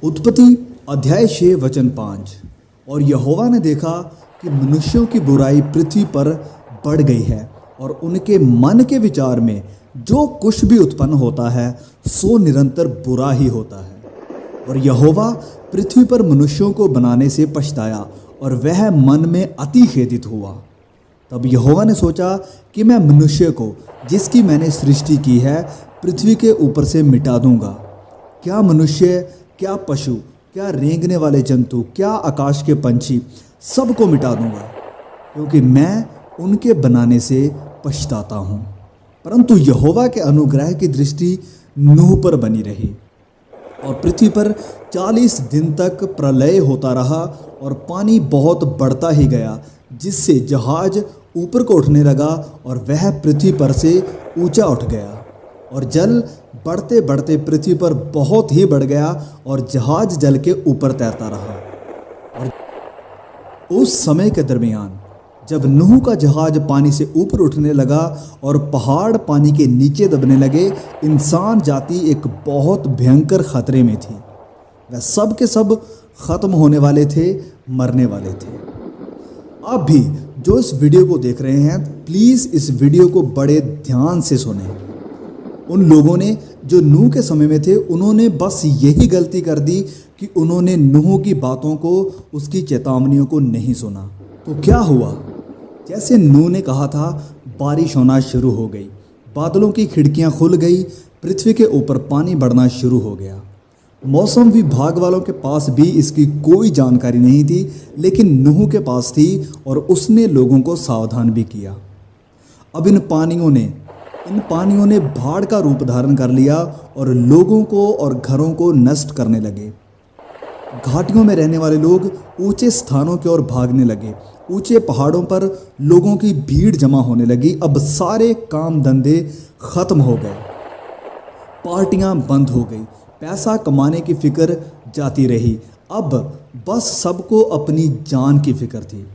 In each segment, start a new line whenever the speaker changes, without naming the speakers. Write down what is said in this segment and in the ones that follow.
उत्पत्ति अध्याय 6 वचन 5। और यहोवा ने देखा कि मनुष्यों की बुराई पृथ्वी पर बढ़ गई है और उनके मन के विचार में जो कुछ भी उत्पन्न होता है सो निरंतर बुरा ही होता है। और यहोवा पृथ्वी पर मनुष्यों को बनाने से पछताया और वह मन में अति खेदित हुआ। तब यहोवा ने सोचा कि मैं मनुष्य को जिसकी मैंने सृष्टि की है पृथ्वी के ऊपर से मिटा दूंगा। क्या मनुष्य, क्या पशु, क्या रेंगने वाले जंतु, क्या आकाश के पंछी, सबको मिटा दूंगा, क्योंकि मैं उनके बनाने से पछताता हूँ। परंतु यहोवा के अनुग्रह की दृष्टि नूह पर बनी रही और पृथ्वी पर 40 दिन तक प्रलय होता रहा और पानी बहुत बढ़ता ही गया, जिससे जहाज ऊपर को उठने लगा और वह पृथ्वी पर से ऊंचा उठ गया। और जल बढ़ते बढ़ते पृथ्वी पर बहुत ही बढ़ गया और जहाज जल के ऊपर तैरता रहा। और उस समय के दरमियान जब नूह का जहाज पानी से ऊपर उठने लगा और पहाड़ पानी के नीचे दबने लगे, इंसान जाति एक बहुत भयंकर खतरे में थी। वह सब के सब खत्म होने वाले थे, मरने वाले थे। आप भी जो इस वीडियो को देख रहे हैं, प्लीज़ इस वीडियो को बड़े ध्यान से सुनें। उन लोगों ने जो नूह के समय में थे, उन्होंने बस यही गलती कर दी कि उन्होंने नूह की बातों को, उसकी चेतावनियों को नहीं सुना। तो क्या हुआ? जैसे नूह ने कहा था, बारिश होना शुरू हो गई, बादलों की खिड़कियां खुल गई, पृथ्वी के ऊपर पानी बढ़ना शुरू हो गया। मौसम विभाग वालों के पास भी इसकी कोई जानकारी नहीं थी, लेकिन नूह के पास थी और उसने लोगों को सावधान भी किया। अब इन पानियों ने बाढ़ का रूप धारण कर लिया और लोगों को और घरों को नष्ट करने लगे। घाटियों में रहने वाले लोग ऊंचे स्थानों की ओर भागने लगे। ऊंचे पहाड़ों पर लोगों की भीड़ जमा होने लगी। अब सारे काम धंधे खत्म हो गए, पार्टियां बंद हो गई, पैसा कमाने की फिक्र जाती रही। अब बस सबको अपनी जान की फिक्र थी।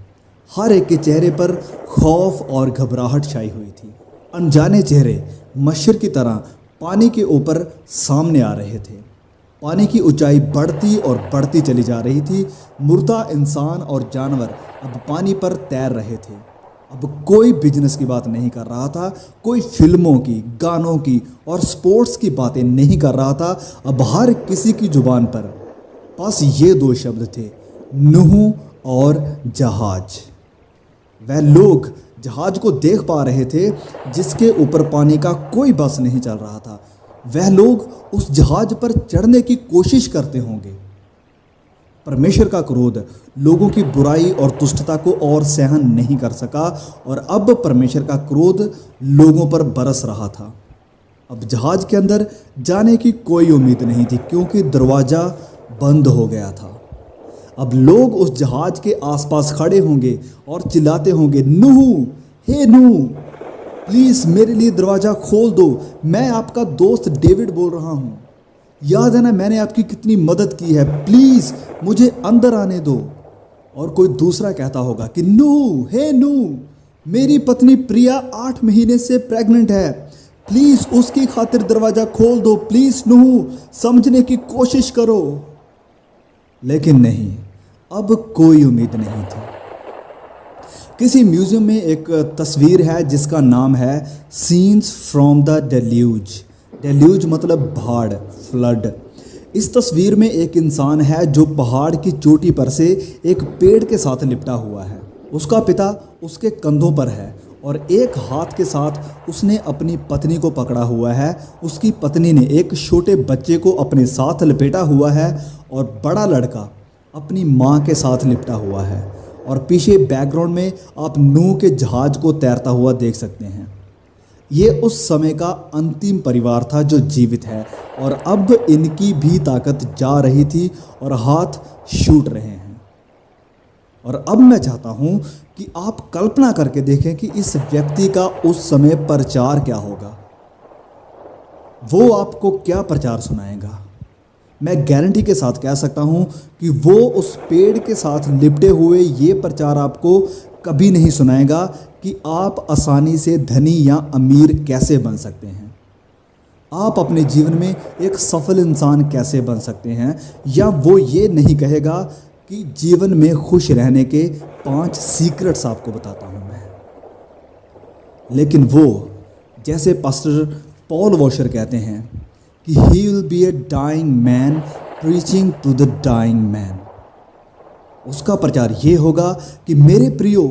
हर एक के चेहरे पर खौफ और घबराहट छाई हुई थी। अनजाने चेहरे मच्छर की तरह पानी के ऊपर सामने आ रहे थे। पानी की ऊंचाई बढ़ती और बढ़ती चली जा रही थी। मुर्दा इंसान और जानवर अब पानी पर तैर रहे थे। अब कोई बिजनेस की बात नहीं कर रहा था, कोई फिल्मों की, गानों की और स्पोर्ट्स की बातें नहीं कर रहा था। अब हर किसी की जुबान पर बस ये दो शब्द थे, नूह और जहाज। वह लोग जहाज को देख पा रहे थे जिसके ऊपर पानी का कोई बस नहीं चल रहा था। वह लोग उस जहाज पर चढ़ने की कोशिश करते होंगे। परमेश्वर का क्रोध लोगों की बुराई और दुष्टता को और सहन नहीं कर सका और अब परमेश्वर का क्रोध लोगों पर बरस रहा था। अब जहाज के अंदर जाने की कोई उम्मीद नहीं थी, क्योंकि दरवाज़ा बंद हो गया था। अब लोग उस जहाज के आसपास खड़े होंगे और चिल्लाते होंगे, नूह, हे नूह, प्लीज़ मेरे लिए दरवाज़ा खोल दो, मैं आपका दोस्त डेविड बोल रहा हूँ। याद है ना, मैंने आपकी कितनी मदद की है, प्लीज़ मुझे अंदर आने दो। और कोई दूसरा कहता होगा कि नूह, हे नूह, मेरी पत्नी प्रिया 8 महीने से प्रेग्नेंट है, प्लीज़ उसकी खातिर दरवाज़ा खोल दो, प्लीज़ नूह समझने की कोशिश करो। लेकिन नहीं, अब कोई उम्मीद नहीं थी। किसी म्यूजियम में एक तस्वीर है जिसका नाम है scenes from the deluge. Deluge मतलब बाढ़, फ्लड। इस तस्वीर में एक इंसान है जो पहाड़ की चोटी पर से एक पेड़ के साथ लिपटा हुआ है। उसका पिता उसके कंधों पर है और एक हाथ के साथ उसने अपनी पत्नी को पकड़ा हुआ है। उसकी पत्नी ने एक छोटे बच्चे को अपने साथ लपेटा हुआ है और बड़ा लड़का अपनी माँ के साथ लिपटा हुआ है। और पीछे बैकग्राउंड में आप नूह के जहाज को तैरता हुआ देख सकते हैं। ये उस समय का अंतिम परिवार था जो जीवित है और अब इनकी भी ताकत जा रही थी और हाथ छूट रहे हैं। और अब मैं चाहता हूँ कि आप कल्पना करके देखें कि इस व्यक्ति का उस समय प्रचार क्या होगा। वो आपको क्या प्रचार सुनाएगा। मैं गारंटी के साथ कह सकता हूँ कि वो उस पेड़ के साथ लिपटे हुए ये प्रचार आपको कभी नहीं सुनाएगा कि आप आसानी से धनी या अमीर कैसे बन सकते हैं। आप अपने जीवन में एक सफल इंसान कैसे बन सकते हैं, या वो ये नहीं कहेगा कि जीवन में खुश रहने के 5 सीक्रेट्स आपको बताता हूँ मैं। लेकिन वो, जैसे पास्टर पॉल वॉशर कहते हैं कि he will be a dying man preaching to the dying man. उसका प्रचार ये होगा कि मेरे प्रियो,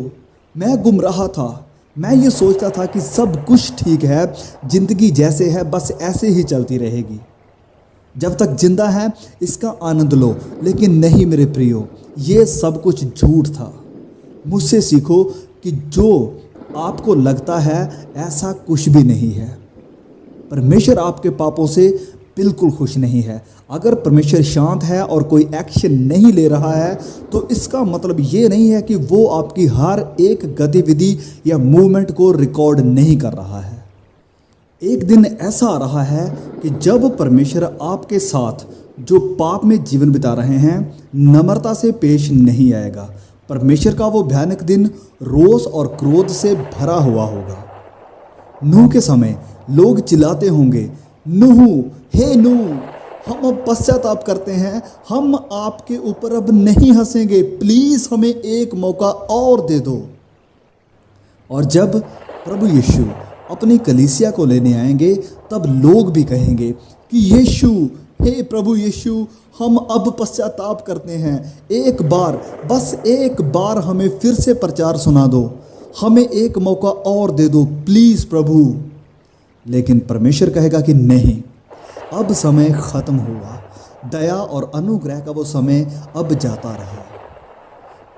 मैं गुमराह था, मैं ये सोचता था कि सब कुछ ठीक है, ज़िंदगी जैसे है बस ऐसे ही चलती रहेगी, जब तक जिंदा है इसका आनंद लो। लेकिन नहीं मेरे प्रियो, ये सब कुछ झूठ था। मुझसे सीखो कि जो आपको लगता है ऐसा कुछ भी नहीं है। परमेश्वर आपके पापों से बिल्कुल खुश नहीं है। अगर परमेश्वर शांत है और कोई एक्शन नहीं ले रहा है तो इसका मतलब ये नहीं है कि वो आपकी हर एक गतिविधि या मूवमेंट को रिकॉर्ड नहीं कर रहा है। एक दिन ऐसा आ रहा है कि जब परमेश्वर आपके साथ जो पाप में जीवन बिता रहे हैं नम्रता से पेश नहीं आएगा। परमेश्वर का वो भयानक दिन रोष और क्रोध से भरा हुआ होगा। नूह के समय लोग चिल्लाते होंगे, नूह, हे नूह, हम अब पश्चाताप करते हैं, हम आपके ऊपर अब नहीं हंसेंगे, प्लीज़ हमें एक मौका और दे दो। और जब प्रभु यीशु अपनी कलीसिया को लेने आएंगे तब लोग भी कहेंगे कि यीशु, हे प्रभु यीशु, हम अब पश्चाताप करते हैं, एक बार, बस एक बार हमें फिर से प्रचार सुना दो, हमें एक मौका और दे दो प्लीज़ प्रभु। लेकिन परमेश्वर कहेगा कि नहीं, अब समय ख़त्म हुआ, दया और अनुग्रह का वो समय अब जाता रहा।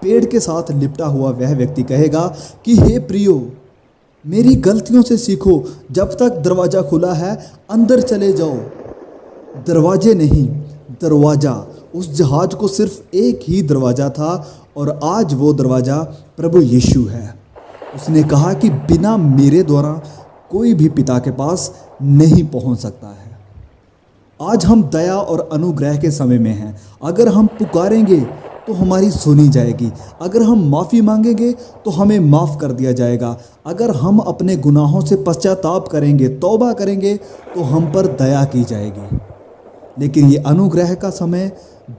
पेड़ के साथ लिपटा हुआ वह व्यक्ति कहेगा कि हे प्रियो, मेरी गलतियों से सीखो, जब तक दरवाज़ा खुला है अंदर चले जाओ। दरवाजे नहीं, दरवाज़ा। उस जहाज को सिर्फ एक ही दरवाज़ा था और आज वो दरवाज़ा प्रभु यीशु है। उसने कहा कि बिना मेरे द्वारा कोई भी पिता के पास नहीं पहुंच सकता है। आज हम दया और अनुग्रह के समय में हैं। अगर हम पुकारेंगे तो हमारी सुनी जाएगी, अगर हम माफ़ी मांगेंगे तो हमें माफ़ कर दिया जाएगा, अगर हम अपने गुनाहों से पश्चाताप करेंगे, तौबा करेंगे तो हम पर दया की जाएगी। लेकिन ये अनुग्रह का समय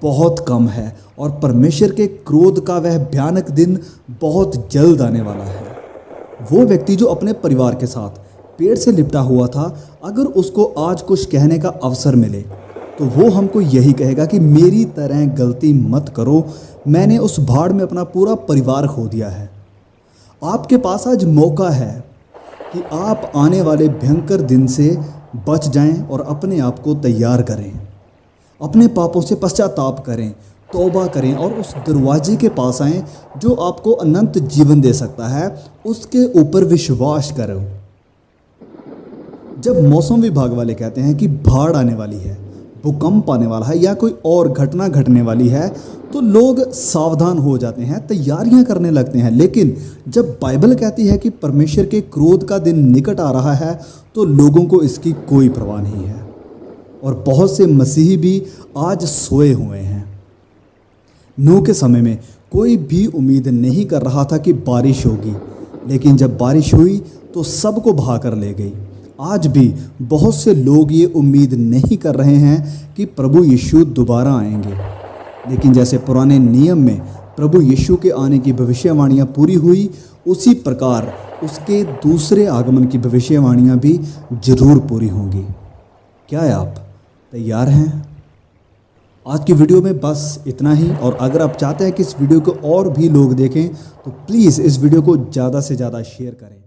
बहुत कम है और परमेश्वर के क्रोध का वह भयानक दिन बहुत जल्द आने वाला है। वो व्यक्ति जो अपने परिवार के साथ पेड़ से लिपटा हुआ था, अगर उसको आज कुछ कहने का अवसर मिले तो वो हमको यही कहेगा कि मेरी तरह गलती मत करो, मैंने उस भाड़ में अपना पूरा परिवार खो दिया है। आपके पास आज मौका है कि आप आने वाले भयंकर दिन से बच जाएं और अपने आप को तैयार करें, अपने पापों से पश्चाताप करें, तौबा करें और उस दरवाजे के पास आएं जो आपको अनंत जीवन दे सकता है, उसके ऊपर विश्वास करो। जब मौसम विभाग वाले कहते हैं कि बाढ़ आने वाली है, भूकंप आने वाला है या कोई और घटना घटने वाली है तो लोग सावधान हो जाते हैं, तैयारियां करने लगते हैं। लेकिन जब बाइबल कहती है कि परमेश्वर के क्रोध का दिन निकट आ रहा है तो लोगों को इसकी कोई परवाह नहीं है। और बहुत से मसीही भी आज सोए हुए हैं। नूह के समय में कोई भी उम्मीद नहीं कर रहा था कि बारिश होगी, लेकिन जब बारिश हुई तो सबको बहा कर ले गई। आज भी बहुत से लोग ये उम्मीद नहीं कर रहे हैं कि प्रभु यीशु दोबारा आएंगे, लेकिन जैसे पुराने नियम में प्रभु यीशु के आने की भविष्यवाणियाँ पूरी हुई, उसी प्रकार उसके दूसरे आगमन की भविष्यवाणियाँ भी जरूर पूरी होंगी। क्या आप तैयार हैं? आज की वीडियो में बस इतना ही। और अगर आप चाहते हैं कि इस वीडियो को और भी लोग देखें तो प्लीज़ इस वीडियो को ज़्यादा से ज़्यादा शेयर करें।